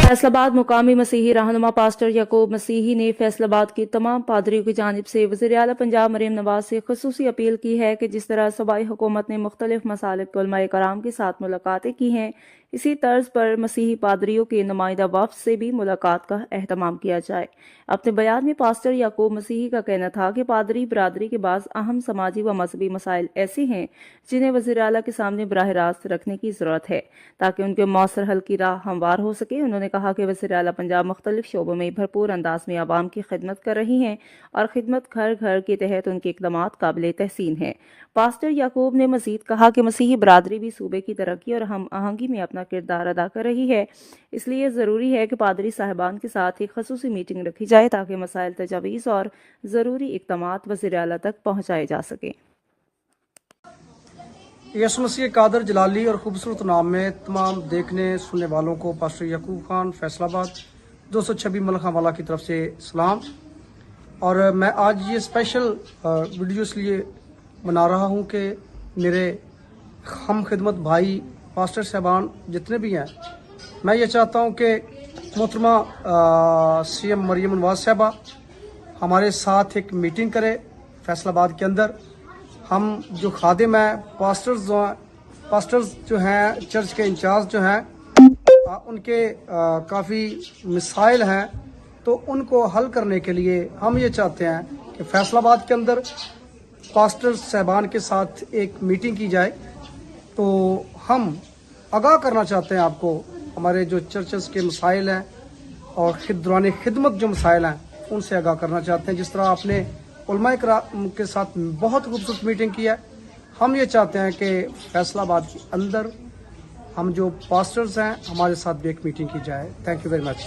फैसलाबाद मुकामी मसीही रहनुमा पास्टर याकूब मसीही ने फैसलाबाद के तमाम पादरियों की जानिब से वज़ीर आला पंजाब मरीम नवाज से खुसूसी अपील की है कि जिस तरह सूबाई हुकूमत ने मुख्तलिफ मसालिक के उलमाए कराम के साथ मुलाकातें की हैं, इसी तर्ज पर मसीही पादरियों के नुमाइंदा वफ्द से भी मुलाकात का एहतमाम किया जाए। अपने बयान में पास्टर याकूब मसीही का कहना था कि पादरी बरादरी के बाद अहम समाजी व मजहबी मसाइल ऐसे हैं जिन्हें वज़ीर आला के सामने बराह रास्त रखने की ज़रूरत है ताकि उनके मौसर हल की राह हमवार हो सके। उन्होंने कहा कि वज़ीर आला पंजाब मुख्तलिफ शोबों में भरपूर अंदाज में आवाम की खिदमत कर रही हैं और खिदमत घर घर के तहत उनके इक़दामात काबिल तहसीन हैं। पास्टर याकूब ने मजीद कहा कि मसीही बरादरी भी सूबे की तरक्की और हम आहंगी में अपना किरदार अदा कर रही है, इसलिए ज़रूरी है कि पादरी साहिबान के साथ एक खसूसी मीटिंग रखी जाए ताकि मसाइल, तजावीज़ और ज़रूरी इक़दामात वज़ीर आला तक पहुँचाए जा सकें। यसु मसीह कादर जलाली और खूबसूरत नाम में तमाम देखने सुनने वालों को पास्टर याकूब खान फैसलाबाद 226 मलखा वाला की तरफ से सलाम। और मैं आज ये स्पेशल वीडियो इसलिए बना रहा हूँ कि मेरे हम खिदमत भाई पास्टर साहबान जितने भी हैं, मैं ये चाहता हूँ कि मोहतरमा CM मरीम नवाज साहबा हमारे साथ एक मीटिंग करे फैसलाबाद के अंदर। हम जो खादिम हैं, पास्टर्स जो हैं, चर्च के इंचार्ज जो हैं, उनके काफ़ी मिसाइल हैं, तो उनको हल करने के लिए हम ये चाहते हैं कि फैसलाबाद के अंदर पास्टर साहबान के साथ एक मीटिंग की जाए। तो हम आगाह करना चाहते हैं आपको, हमारे जो चर्चेस के मसाइल हैं और दौरान खिदमत जो मसाइल हैं उनसे आगाह करना चाहते हैं। जिस तरह आपने उलमाए कराम के साथ बहुत खूबसूरत मीटिंग की है, हम ये चाहते हैं कि फैसलाबाद के अंदर हम जो पास्टर्स हैं हमारे साथ भी एक मीटिंग की जाए। Thank you very much.